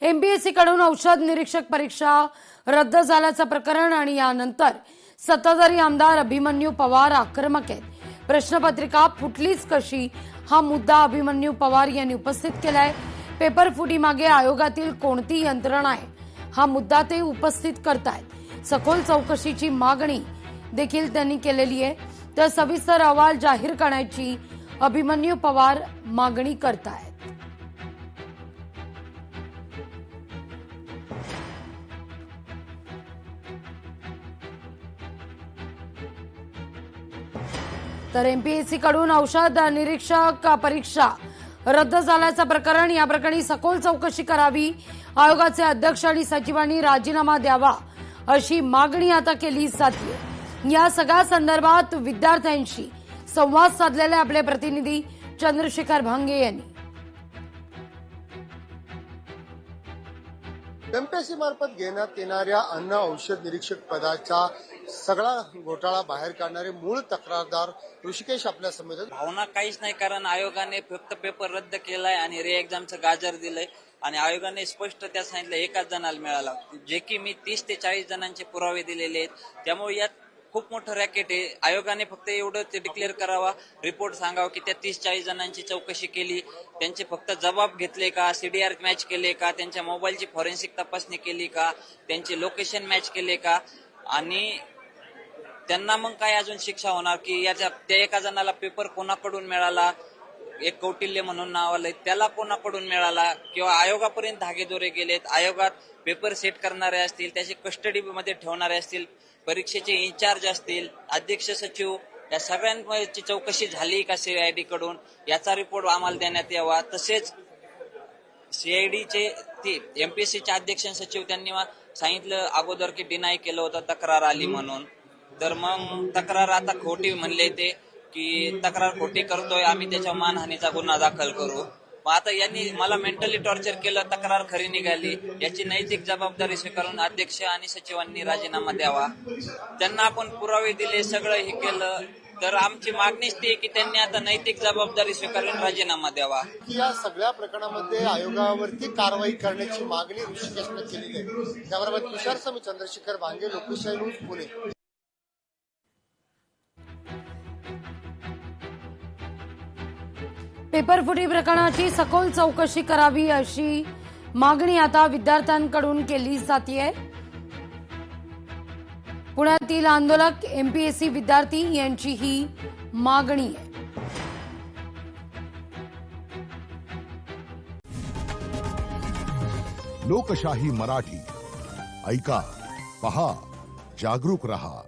MPSC कडून औषध निरीक्षक परीक्षा रद्द झाल्याचं प्रकरण आणि यानंतर सत्ताधारी आमदार अभिमन्यू पवार आक्रमक आहेत. प्रश्नपत्रिका फुटलीच कशी हा मुद्दा अभिमन्यू पवार यांनी उपस्थित केलाय. पेपर फुटी मागे आयोगातील कोणती यंत्रणा आहे हा मुद्दा ते उपस्थित करतायत. सखोल चौकशीची मागणी देखील त्यांनी केलेली आहे. तर सविस्तर अहवाल जाहीर करण्याची अभिमन्यू पवार मागणी करतायत. तर एमपीएससी कडून औषध निरीक्षक परीक्षा रद्द झाल्याचं प्रकरण, या प्रकरणी सखोल चौकशी करावी, आयोगाचे अध्यक्ष आणि सचिवांनी राजीनामा द्यावा अशी मागणी आता केली जाते. या सगळ्या संदर्भात विद्यार्थ्यांशी संवाद साधलेले आपले प्रतिनिधी चंद्रशेखर भांगे यांनी. एमपीएससी मार्फत घेण्यात येणाऱ्या अन्न औषध निरीक्षक पदाचा सगळा घोटाळा बाहेर काढणारे मूळ तक्रारदार ऋषिकेश आपल्या समोर. भावना काहीच नाही, कारण आयोगाने फक्त पेपर रद्द केलाय आणि रे एक्झामचं गाजर दिलंय आणि आयोगाने स्पष्ट त्या सांगितलं एकाच जणाला मिळाला, जे की मी 30 ते 40 जणांचे पुरावे दिलेले आहेत. त्यामुळे यात खूप मोठं रॅकेट आहे. आयोगाने फक्त एवढं ते डिक्लेअर करावा, रिपोर्ट सांगावा की त्या 30-40 जणांची चौकशी केली, त्यांचे फक्त जबाब घेतले का, सीडीआर मॅच केले का, त्यांच्या मोबाईलची फॉरेन्सिक तपासणी केली का, त्यांचे लोकेशन मॅच केले का, आणि त्यांना मग काय अजून शिक्षा होणार की याच्या त्या एका जणाला पेपर कोणाकडून मिळाला, एक कौटिल्य म्हणून नाव आलंय त्याला कोणाकडून मिळाला, किंवा आयोगापर्यंत धागेदोरे गेलेत, आयोगात पेपर सेट करणारे असतील, त्याची कस्टडीमध्ये ठेवणारे असतील, परीक्षेचे इन्चार्ज असतील, अध्यक्ष सचिव, या सगळ्यांची चौकशी झाली का सीआयडी कडून याचा रिपोर्ट आम्हाला देण्यात यावा. तसेच सीआयडीचे एमपीएससीचे अध्यक्ष सचिव त्यांनी सांगितलं अगोदर की डिनाय केलं होतं, तक्रार आली म्हणून. तर मग तक्रार आता खोटी म्हणले ते की तक्रार खोटी करतोय आम्ही, त्याच्या मानहानीचा गुन्हा दाखल करू. मग आता यांनी मला मेंटली टॉर्चर केलं, तक्रार खरी निघाली, याची नैतिक जबाबदारी स्वीकारून अध्यक्ष आणि सचिवांनी राजीनामा द्यावा. त्यांना आपण पुरावे दिले, सगळं हे केलं, तर आमची मागणीच ती की त्यांनी आता नैतिक जबाबदारी स्वीकारून राजीनामा द्यावा. या सगळ्या प्रकरणामध्ये आयोगावरती कारवाई करण्याची मागणी ऋषिकेशने केलेली आहे. त्याबरोबर तुषार मी चंद्रशेखर भांगे, लोकेशाही न्यूज, पुणे. पेपरफुटी प्रकरणाची सखोल चौकशी करावी अशी मागणी आता विद्यार्थ्यांकडून केली जातेय. पुण्यातील आंदोलक एमपीएससी विद्यार्थी यांची ही मागणी आहे. लोकशाही मराठी ऐका, पहा, जागरूक रहा.